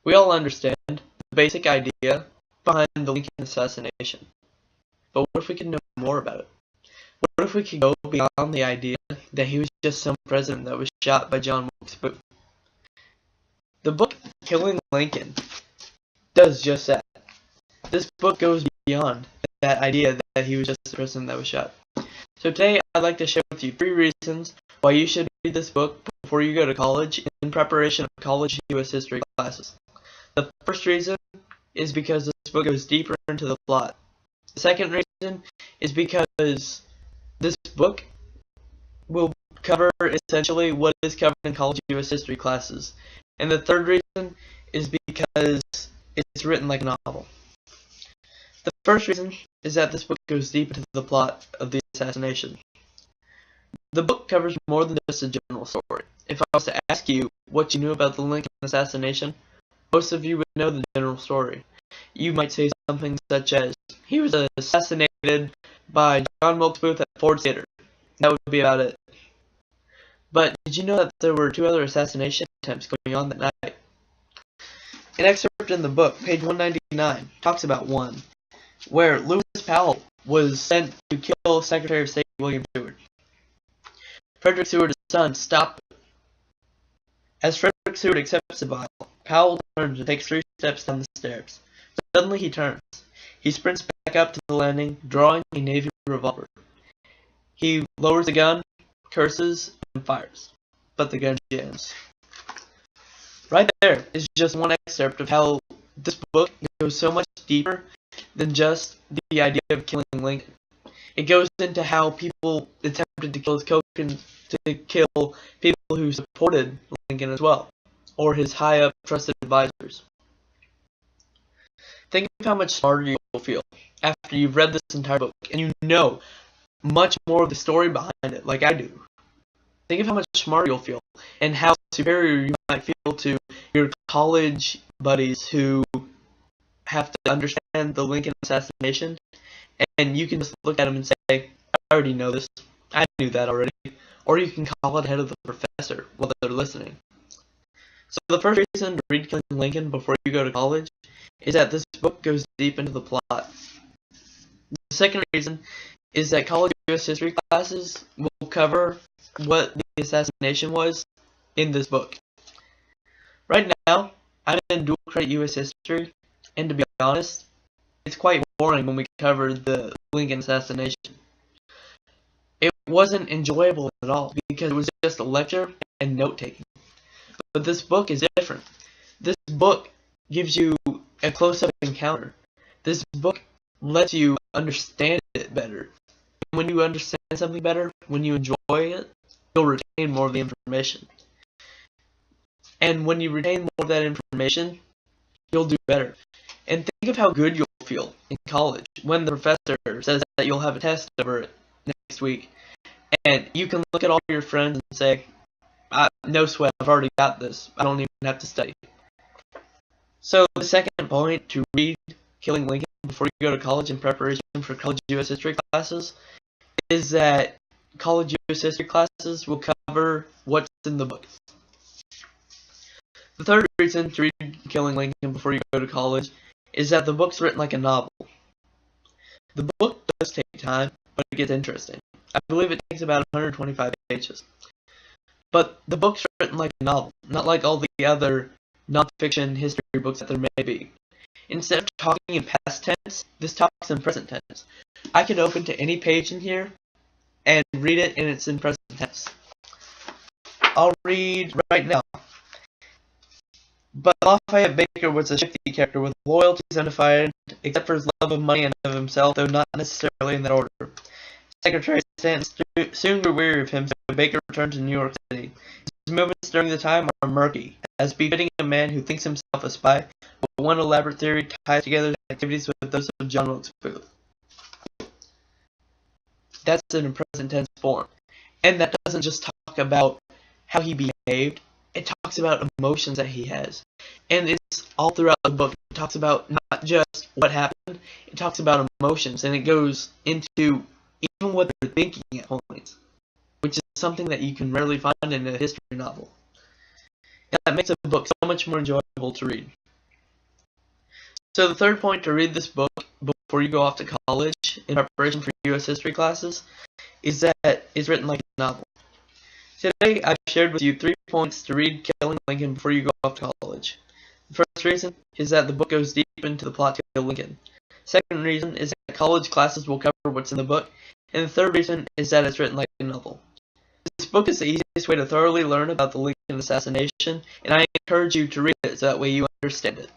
We all understand the basic idea behind the Lincoln assassination. But what if we could know more about it? What if we could go beyond the idea that he was just some president that was shot by John Wilkes Booth? The book Killing Lincoln does just that. This book goes beyond that idea that he was just a president that was shot. So today I'd like to share with you 3 reasons why you should read this book before you go to college in preparation of college U.S. history classes. The first reason is because this book goes deeper into the plot. The second reason is because this book will cover essentially what is covered in college U.S. history classes. And the third reason is because it's written like a novel. The first reason is that this book goes deep into the plot of the assassination. The book covers more than just a general story. If I was to ask you what you knew about the Lincoln assassination, most of you would know the general story. You might say something such as, he was assassinated by John Wilkes Booth at Ford's Theater. That would be about it. But did you know that there were 2 other assassination attempts going on that night? An excerpt in the book, page 199, talks about one, where Lewis Powell was sent to kill Secretary of State William Seward. Frederick Seward's son stopped it. As Frederick Seward accepts the Bible, Powell turns and takes 3 steps down the stairs. Suddenly he turns. He sprints back up to the landing, drawing a Navy revolver. He lowers the gun, curses, and fires. But the gun jams. Right there is just one excerpt of how this book goes so much deeper than just the idea of killing Lincoln. It goes into how people attempted to kill his coach and to kill people who supported Lincoln as well, or his high-up trusted advisors. Think of how much smarter you will feel after you've read this entire book and you know much more of the story behind it, like I do. Think of how much smarter you'll feel and how superior you might feel to your college buddies who have to understand the Lincoln assassination, and you can just look at them and say, I already know this, I knew that already. Or you can call it ahead of the professor while they're listening. So the first reason to read Killing Lincoln before you go to college is that this book goes deep into the plot. The second reason is that college U.S. history classes will cover what the assassination was in this book. Right now, I'm in dual credit U.S. history, and to be honest, it's quite boring when we cover the Lincoln assassination. It wasn't enjoyable at all because it was just a lecture and note-taking. But this book is different. This book gives you a close-up encounter. This book lets you understand it better. And when you understand something better, when you enjoy it, you'll retain more of the information. And when you retain more of that information, you'll do better. And think of how good you'll feel in college when the professor says that you'll have a test over it next week. And you can look at all your friends and say, no sweat, I've already got this. I don't even have to study. So the second point to read Killing Lincoln before you go to college in preparation for college U.S. history classes is that college U.S. history classes will cover what's in the book. The third reason to read Killing Lincoln before you go to college is that the book's written like a novel. The book does take time, but it gets interesting. I believe it takes about 125 pages. But the book's written like a novel, not like all the other non-fiction history books that there may be. Instead of talking in past tense, this talks in present tense. I can open to any page in here and read it, and it's in present tense. I'll read right now. But Lafayette Baker was a shifty character with loyalties undefined, except for his love of money and of himself, though not necessarily in that order. Secretary Stanton soon grew weary of him, so Baker returned to New York City. His movements during the time are murky, as befitting a man who thinks himself a spy, but one elaborate theory ties together his activities with those of John Wilkes Booth. That's in a present tense form. And that doesn't just talk about how he behaved, it talks about emotions that he has. And it's all throughout the book. It talks about not just what happened, it talks about emotions, and it goes into even what they're thinking at points, which is something that you can rarely find in a history novel. And that makes a book so much more enjoyable to read. So the third point to read this book before you go off to college in preparation for U.S. history classes is that it's written like a novel. Today I've shared with you 3 points to read Killing Lincoln before you go off to college. The first reason is that the book goes deep into the plot to Kill Lincoln. Second reason is that college classes will cover what's in the book. And the third reason is that it's written like a novel. This book is the easiest way to thoroughly learn about the Lincoln assassination, and I encourage you to read it so that way you understand it.